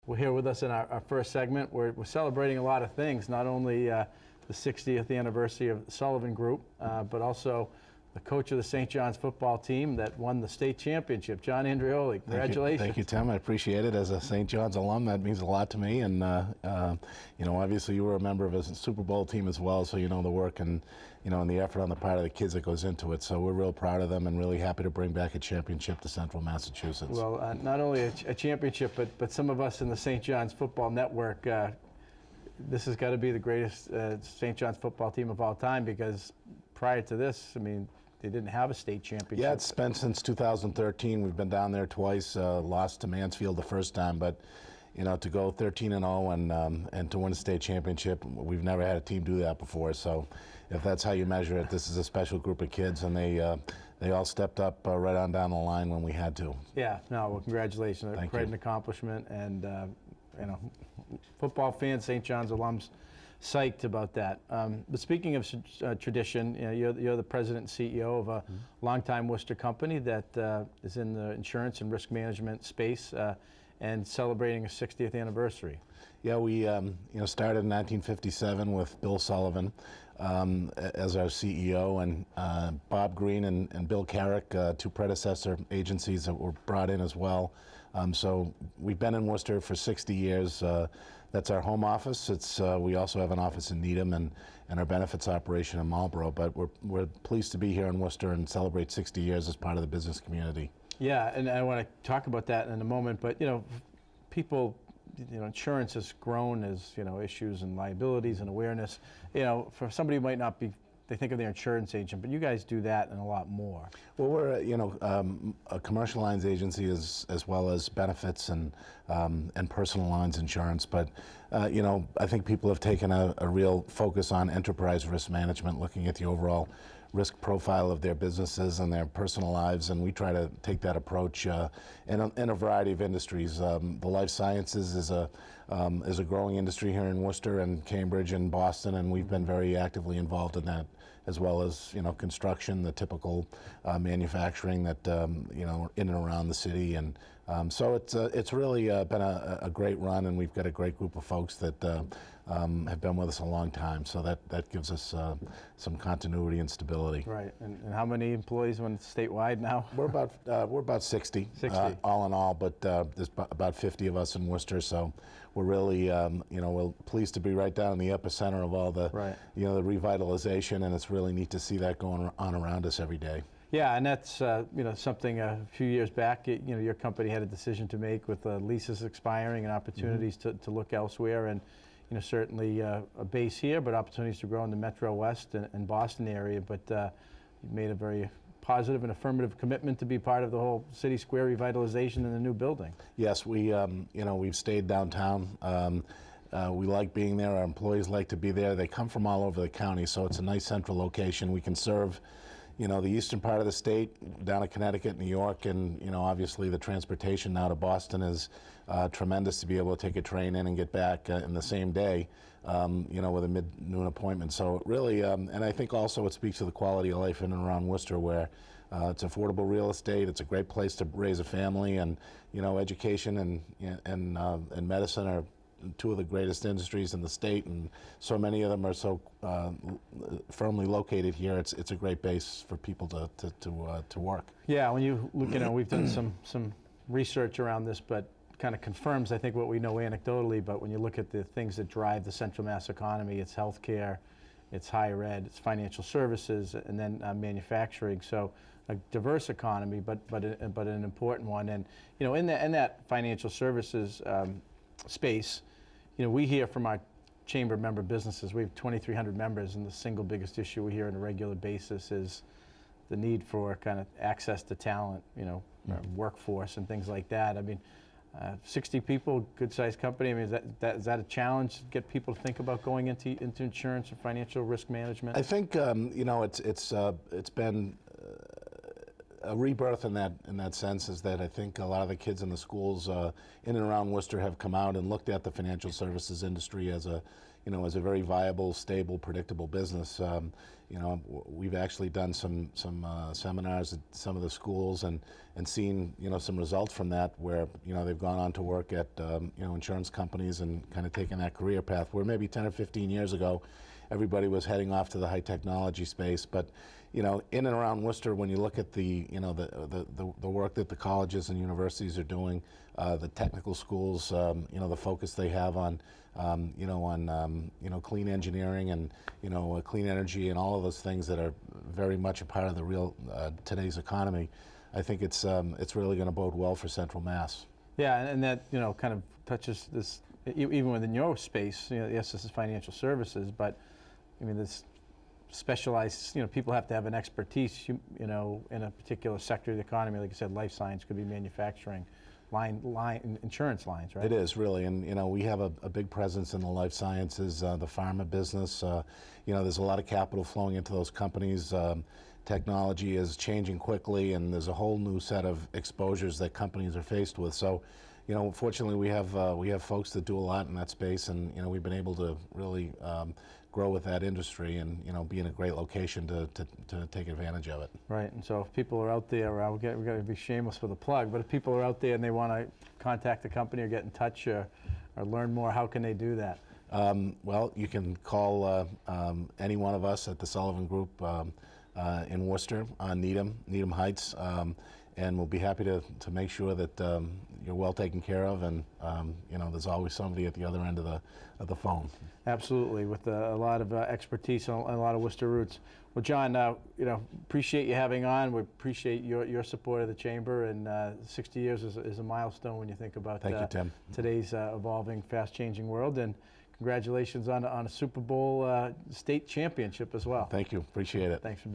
We're here with us in our first segment. We're celebrating a lot of things, not only the 60th anniversary of the Sullivan Group, but also the coach of the St. John's football team that won the state championship, John Andreoli. Congratulations. Thank you, Tim. I appreciate it. As a St. John's alum, that means a lot to me. And, you know, obviously you were a member of a Super Bowl team as well, so you know the work and, you know, and the effort on the part of the kids that goes into it. So we're real proud of them and really happy to bring back a championship to Central Massachusetts. Well, not only a championship, but some of us in the St. John's Football Network, this has got to be the greatest St. John's football team of all time, because prior to this, I mean, they didn't have a state championship. Yeah, it's been since 2013. We've been down there twice, lost to Mansfield the first time, but you know, to go 13-0 and to win a state championship, we've never had a team do that before. So if that's how you measure it, this is a special group of kids, and they all stepped up right on down the line when we had to. Yeah, no, well, congratulations. Thank Quite you. an accomplishment, and you know, football fans, St. John's alums, psyched about that. But speaking of tradition, you know, you're the president and CEO of a longtime Worcester company that is in the insurance and risk management space and celebrating a 60th anniversary. Yeah, we you know, started in 1957 with Bill Sullivan as our CEO, and Bob Green and Bill Carrick, two predecessor agencies that were brought in as well. So we've been in Worcester for 60 years. That's our home office. It's we also have an office in Needham and our benefits operation in Marlborough. But we're pleased to be here in Worcester and celebrate 60 years as part of the business community. Yeah, and I want to talk about that in a moment. But you know, people, you know, insurance has grown as, you know, issues and liabilities and awareness. You know, for somebody who might not be, they think of their insurance agent, but you guys do that and a lot more. Well, we're you know, a commercial lines agency as well as benefits and personal lines insurance. But you know, I think people have taken a real focus on enterprise risk management, looking at the overall risk profile of their businesses and their personal lives, and we try to take that approach in a variety of industries. The life sciences is a growing industry here in Worcester and Cambridge and Boston, and we've been very actively involved in that, as well as, you know, construction, the typical manufacturing that you know, in and around the city. And so it's really been a great run, and we've got a great group of folks that have been with us a long time. So that gives us some continuity and stability. Right. And how many employees statewide now? We're about 60, 60. All in all, but there's about 50 of us in Worcester. So we're really, you know, we're pleased to be right down in the epicenter of all the, you know, the revitalization, and it's really neat to see that going on around us every day. Yeah, and that's you know, something a few years back, you know, your company had a decision to make with leases expiring and opportunities to look elsewhere, and you know, certainly a base here, but opportunities to grow in the Metro West and Boston area. But you made a very positive and affirmative commitment to be part of the whole City Square revitalization in the new building. Yes, we you know, we've stayed downtown. We like being there. Our employees like to be there. They come from all over the county, so it's a nice central location. We can serve, you know, the eastern part of the state, down to Connecticut, New York, and, you know, obviously the transportation now to Boston is tremendous, to be able to take a train in and get back in the same day, you know, with a mid-noon appointment. So really, and I think also it speaks to the quality of life in and around Worcester, where it's affordable real estate. It's a great place to raise a family, and, you know, education and medicine are two of the greatest industries in the state, and so many of them are so firmly located here. It's a great base for people to work. Yeah, when you look, you know, we've done some research around this, but kind of confirms, I think, what we know anecdotally. But when you look at the things that drive the Central Mass economy, it's healthcare, it's higher ed, it's financial services, and then manufacturing. So a diverse economy, but an important one. And you know, in that financial services space, you know, we hear from our chamber member businesses. We have 2,300 members, and the single biggest issue we hear on a regular basis is the need for kind of access to talent, you know, workforce and things like that. I mean, 60 people, good-sized company. I mean, is that a challenge to get people to think about going into insurance or financial risk management? I think you know, it's been a rebirth in that sense is that I think a lot of the kids in the schools in and around Worcester have come out and looked at the financial services industry as a, as a very viable, stable, predictable business. We've actually done some seminars at some of the schools and seen, some results from that where, they've gone on to work at, insurance companies and kind of taken that career path where maybe 10 or 15 years ago, everybody was heading off to the high technology space. But, in and around Worcester, when you look at the work that the colleges and universities are doing, the technical schools, the focus they have on, clean engineering and, clean energy and all of those things that are very much a part of the real today's economy, I think it's really going to bode well for Central Mass. Yeah, and that, kind of touches this, even within your space, yes, this is financial services, but I mean, this specialized, people have to have an expertise, in a particular sector of the economy. Like I said, life science could be manufacturing, insurance lines, right? It is really, and we have a big presence in the life sciences, the pharma business. There's a lot of capital flowing into those companies. Technology is changing quickly, and there's a whole new set of exposures that companies are faced with. So, fortunately, we have folks that do a lot in that space, and we've been able to really grow with that industry and be in a great location to take advantage of it. Right, and so if people are out there, we're going to be shameless for the plug, but if people are out there and they want to contact the company or get in touch or learn more, how can they do that? Well, you can call any one of us at the Sullivan Group in Worcester on Needham Heights, and we'll be happy to make sure that you're well taken care of, and there's always somebody at the other end of the phone. Absolutely, with a lot of expertise and a lot of Worcester roots. Well, John, appreciate you having on. We appreciate your support of the chamber, and 60 years is a milestone when you think about Thank you, Tim. Today's evolving, fast-changing world. And congratulations on a Super Bowl state championship as well. Thank you, appreciate it. Thanks for